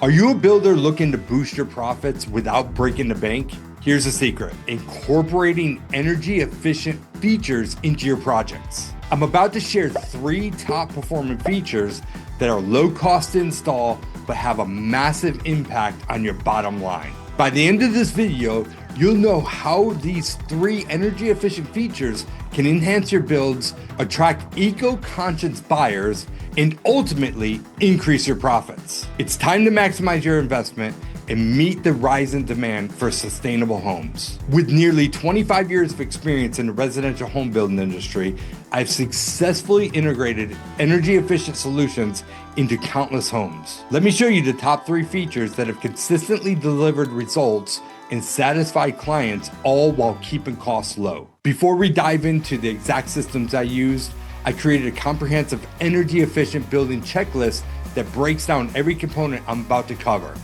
Are you a builder looking to boost your profits without breaking the bank? Here's the secret: incorporating energy efficient features into your projects. I'm about to share 3 top performing features that are low cost to install but have a massive impact on your bottom line. By the end of this video, you'll know how these 3 energy efficient features can enhance your builds, attract eco-conscious buyers, and ultimately increase your profits. It's time to maximize your investment and meet the rising demand for sustainable homes. With nearly 25 years of experience in the residential home building industry, I've successfully integrated energy efficient solutions into countless homes. Let me show you the top 3 features that have consistently delivered results and satisfied clients, all while keeping costs low. Before we dive into the exact systems I used, I created a comprehensive energy efficient building checklist that breaks down every component I'm about to cover,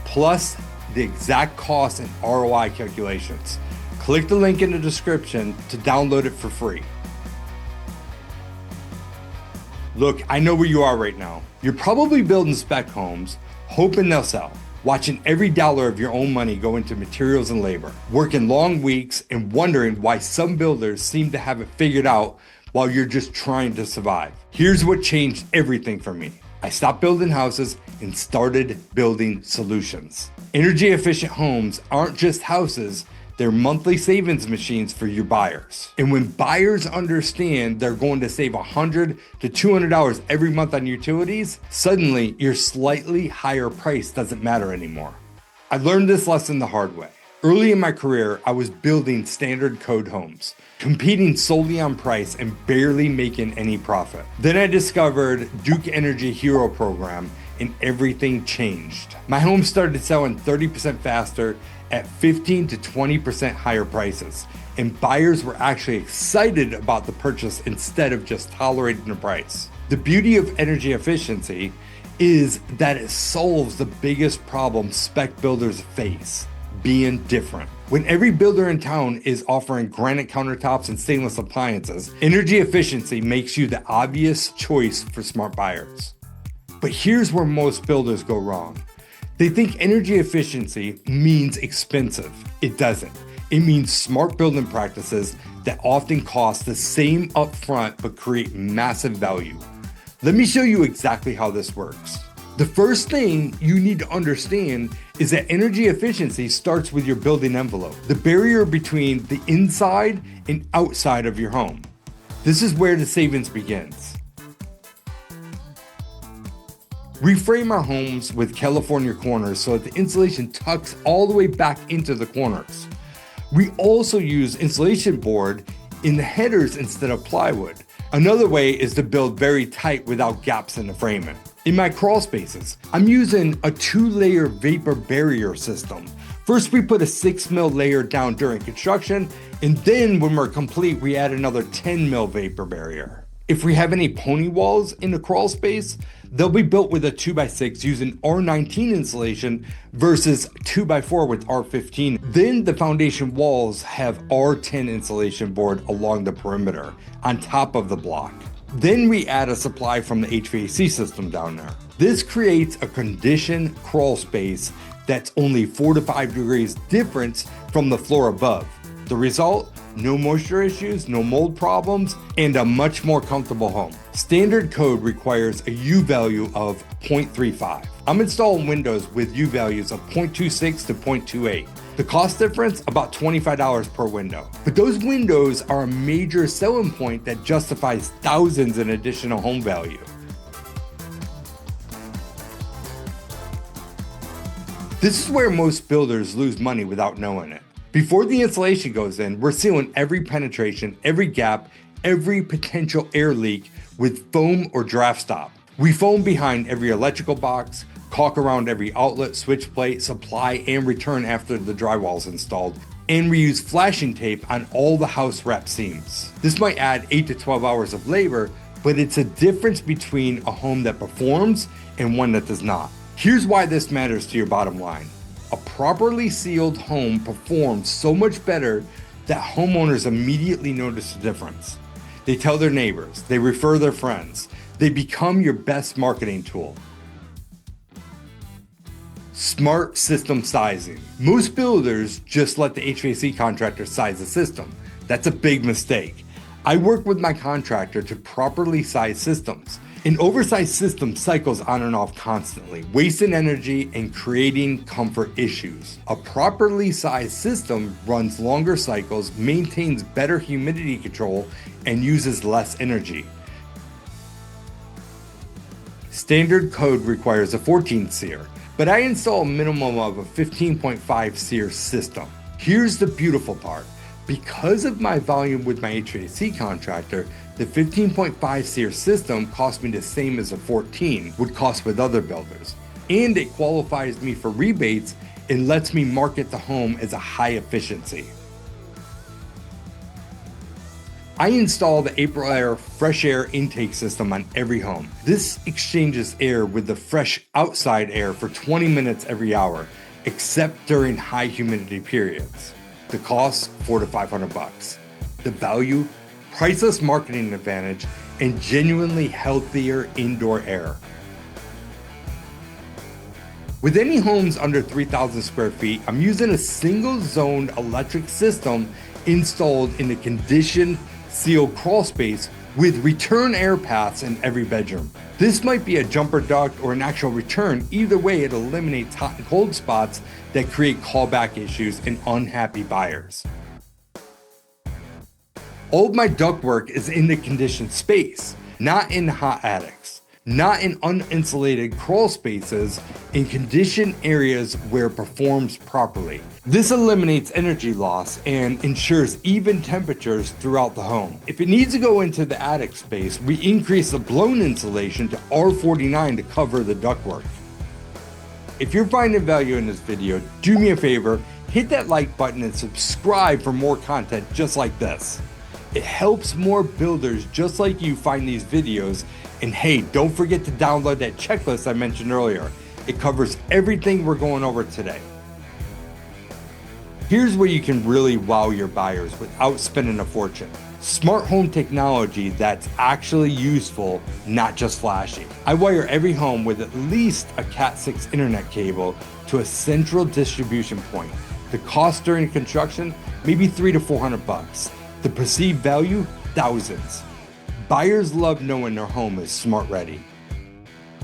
plus the exact cost and ROI calculations. Click the link in the description to download it for free. Look, I know where you are right now. You're probably building spec homes, hoping they'll sell, watching every dollar of your own money go into materials and labor, working long weeks and wondering why some builders seem to have it figured out while you're just trying to survive. Here's what changed everything for me. I stopped building houses and started building solutions. Energy efficient homes aren't just houses, they're monthly savings machines for your buyers. And when buyers understand they're going to save $100 to $200 every month on utilities, suddenly your slightly higher price doesn't matter anymore. I learned this lesson the hard way. Early in my career, I was building standard code homes, competing solely on price and barely making any profit. Then I discovered Duke Energy Hero program and everything changed. My homes started selling 30% faster at 15 to 20% higher prices, and buyers were actually excited about the purchase instead of just tolerating the price. The beauty of energy efficiency is that it solves the biggest problem spec builders face: being different. When every builder in town is offering granite countertops and stainless appliances, energy efficiency makes you the obvious choice for smart buyers. But here's where most builders go wrong. They think energy efficiency means expensive. It doesn't. It means smart building practices that often cost the same upfront but create massive value. Let me show you exactly how this works. The first thing you need to understand is that energy efficiency starts with your building envelope, the barrier between the inside and outside of your home. This is where the savings begins. We frame our homes with California corners so that the insulation tucks all the way back into the corners. We also use insulation board in the headers instead of plywood. Another way is to build very tight without gaps in the framing. In my crawl spaces, I'm using a 2-layer vapor barrier system. First, we put a 6 mil layer down during construction, and then when we're complete, we add another 10 mil vapor barrier. If we have any pony walls in the crawl space, they'll be built with a 2x6 using R19 insulation versus 2x4 with R15. Then the foundation walls have R10 insulation board along the perimeter on top of the block. Then we add a supply from the HVAC system down there. This creates a conditioned crawl space that's only 4 to 5 degrees difference from the floor above. The result? No moisture issues, no mold problems, and a much more comfortable home. Standard code requires a U value of 0.35. I'm installing windows with U values of 0.26 to 0.28. The cost difference, about $25 per window. But those windows are a major selling point that justifies thousands in additional home value. This is where most builders lose money without knowing it. Before the insulation goes in, we're sealing every penetration, every gap, every potential air leak with foam or draft stop. We foam behind every electrical box, caulk around every outlet, switch plate, supply, and return after the drywall is installed, and we use flashing tape on all the house wrap seams. This might add 8 to 12 hours of labor, but it's a difference between a home that performs and one that does not. Here's why this matters to your bottom line. A properly sealed home performs so much better that homeowners immediately notice the difference. They tell their neighbors, they refer their friends, they become your best marketing tool. Smart system sizing. Most builders just let the HVAC contractor size the system. That's a big mistake. I work with my contractor to properly size systems. An oversized system cycles on and off constantly, wasting energy and creating comfort issues. A properly sized system runs longer cycles, maintains better humidity control, and uses less energy. Standard code requires a 14 SEER, but I install a minimum of a 15.5 SEER system. Here's the beautiful part. Because of my volume with my HVAC contractor, the 15.5 SEER system cost me the same as a 14 would cost with other builders. And it qualifies me for rebates and lets me market the home as a high efficiency. I install the Aprilaire fresh air intake system on every home. This exchanges air with the fresh outside air for 20 minutes every hour, except during high humidity periods. The cost, $400 to $500. The value, priceless marketing advantage, and genuinely healthier indoor air. With any homes under 3,000 square feet, I'm using a single zoned electric system installed in a conditioned sealed crawl space with return air paths in every bedroom. This might be a jumper duct or an actual return. Either way, it eliminates hot and cold spots that create callback issues and unhappy buyers. All of my ductwork is in the conditioned space, not in hot attics, not in uninsulated crawl spaces, in conditioned areas where it performs properly. This eliminates energy loss and ensures even temperatures throughout the home. If it needs to go into the attic space, we increase the blown insulation to R49 to cover the ductwork. If you're finding value in this video, do me a favor, hit that like button and subscribe for more content just like this. It helps more builders just like you find these videos. And hey, don't forget to download that checklist I mentioned earlier. It covers everything we're going over today. Here's where you can really wow your buyers without spending a fortune. Smart home technology that's actually useful, not just flashy. I wire every home with at least a Cat6 internet cable to a central distribution point. The cost during construction, maybe $300 to $400. The perceived value, thousands. Buyers love knowing their home is smart ready.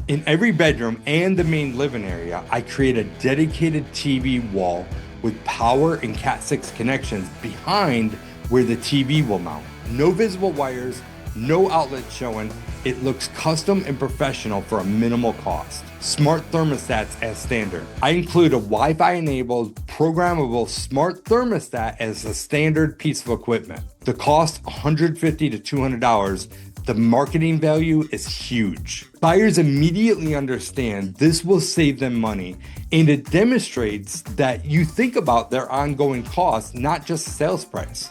In every bedroom and the main living area, I create a dedicated TV wall with power and Cat6 connections behind where the TV will mount. No visible wires, no outlets showing. It looks custom and professional for a minimal cost. Smart thermostats as standard. I include a Wi-Fi enabled programmable smart thermostat as a standard piece of equipment. The cost, $150 to $200. The marketing value is huge. Buyers immediately understand this will save them money, and it demonstrates that you think about their ongoing costs, not just sales price.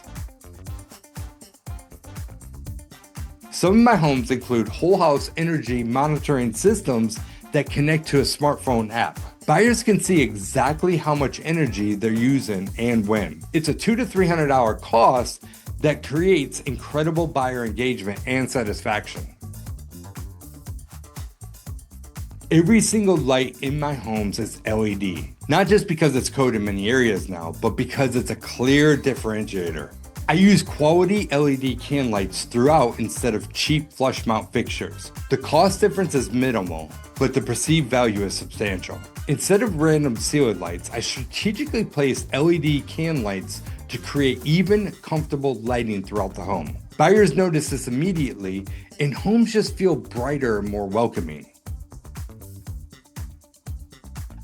Some of my homes include whole house energy monitoring systems that connect to a smartphone app. Buyers can see exactly how much energy they're using and when. It's a $200 to $300 cost that creates incredible buyer engagement and satisfaction. Every single light in my homes is LED, not just because it's coded in many areas now, but because it's a clear differentiator. I use quality LED can lights throughout instead of cheap flush mount fixtures. The cost difference is minimal, but the perceived value is substantial. Instead of random ceiling lights, I strategically place LED can lights to create even, comfortable lighting throughout the home. Buyers notice this immediately, and homes just feel brighter and more welcoming.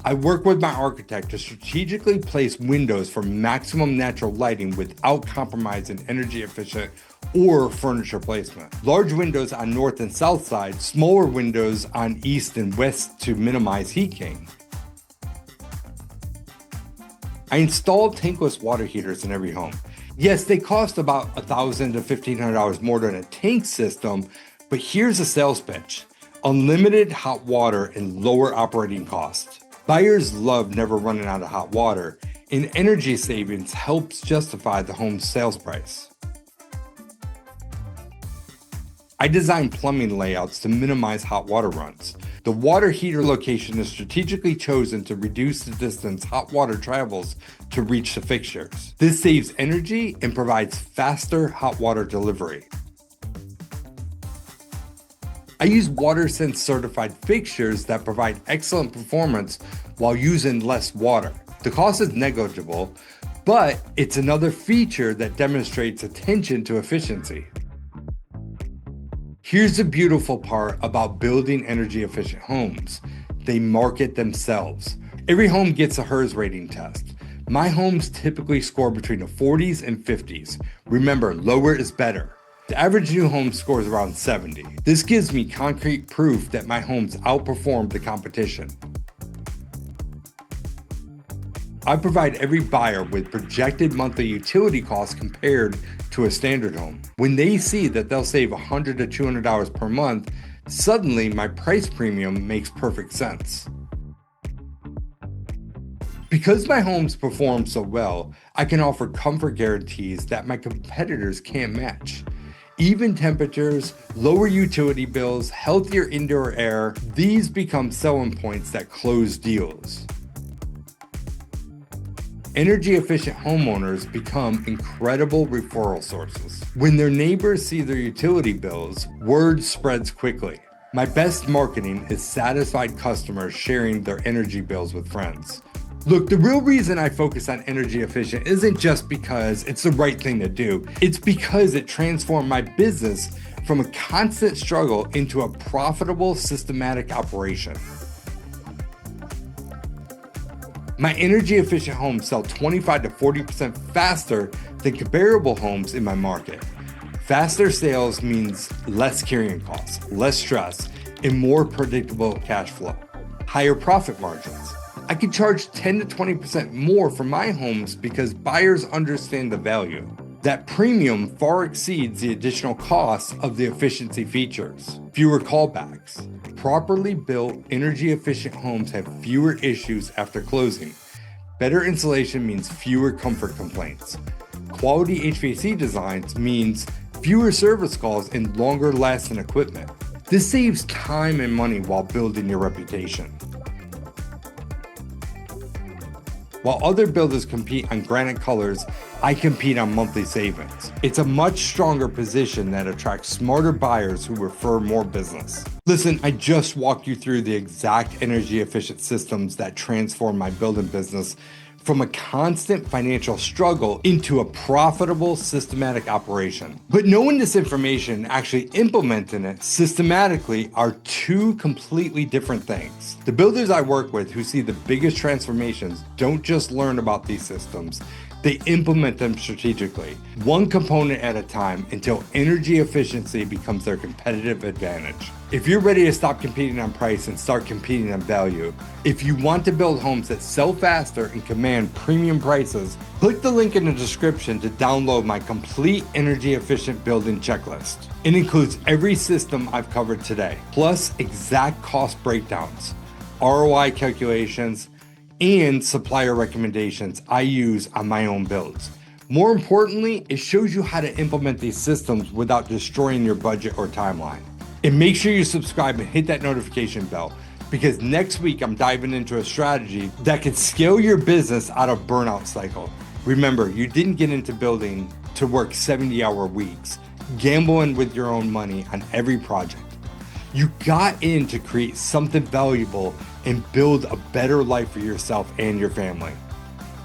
I work with my architect to strategically place windows for maximum natural lighting without compromising energy efficient or furniture placement. Large windows on north and south side, smaller windows on east and west to minimize heat gain. I installed tankless water heaters in every home. Yes, they cost about $1,000 to $1,500 more than a tank system, but here's a sales pitch: unlimited hot water and lower operating costs. Buyers love never running out of hot water, and energy savings helps justify the home's sales price. I design plumbing layouts to minimize hot water runs. The water heater location is strategically chosen to reduce the distance hot water travels to reach the fixtures. This saves energy and provides faster hot water delivery. I use WaterSense certified fixtures that provide excellent performance while using less water. The cost is negligible, but it's another feature that demonstrates attention to efficiency. Here's the beautiful part about building energy efficient homes. They market themselves. Every home gets a HERS rating test. My homes typically score between the 40s and 50s. Remember, lower is better. The average new home scores around 70. This gives me concrete proof that my homes outperform the competition. I provide every buyer with projected monthly utility costs compared to a standard home. When they see that they'll save $100 to $200 per month, suddenly my price premium makes perfect sense. Because my homes perform so well, I can offer comfort guarantees that my competitors can't match. Even temperatures, lower utility bills, healthier indoor air, these become selling points that close deals. Energy efficient homeowners become incredible referral sources. When their neighbors see their utility bills, word spreads quickly. My best marketing is satisfied customers sharing their energy bills with friends. Look, the real reason I focus on energy efficient isn't just because it's the right thing to do. It's because it transformed my business from a constant struggle into a profitable, systematic operation. My energy efficient homes sell 25 to 40% faster than comparable homes in my market. Faster sales means less carrying costs, less stress, and more predictable cash flow. Higher profit margins. I can charge 10 to 20% more for my homes because buyers understand the value. That premium far exceeds the additional costs of the efficiency features. Fewer callbacks. Properly built, energy efficient homes have fewer issues after closing. Better insulation means fewer comfort complaints. Quality HVAC designs means fewer service calls and longer lasting equipment. This saves time and money while building your reputation. While other builders compete on granite colors, I compete on monthly savings. It's a much stronger position that attracts smarter buyers who refer more business. Listen, I just walked you through the exact energy efficient systems that transform my building business from a constant financial struggle into a profitable, systematic operation. But knowing this information and actually implementing it systematically are two completely different things. The builders I work with who see the biggest transformations don't just learn about these systems, they implement them strategically, one component at a time until energy efficiency becomes their competitive advantage. If you're ready to stop competing on price and start competing on value, if you want to build homes that sell faster and command premium prices, click the link in the description to download my complete energy efficient building checklist. It includes every system I've covered today, plus exact cost breakdowns, ROI calculations, and supplier recommendations I use on my own builds. More importantly, it shows you how to implement these systems without destroying your budget or timeline. And make sure you subscribe and hit that notification bell, because next week I'm diving into a strategy that could scale your business out of burnout cycle. Remember, you didn't get into building to work 70-hour weeks, gambling with your own money on every project. You got in to create something valuable and build a better life for yourself and your family.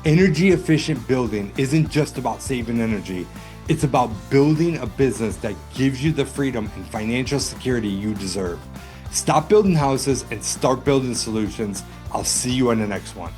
Energy efficient building isn't just about saving energy. It's about building a business that gives you the freedom and financial security you deserve. Stop building houses and start building solutions. I'll see you on the next one.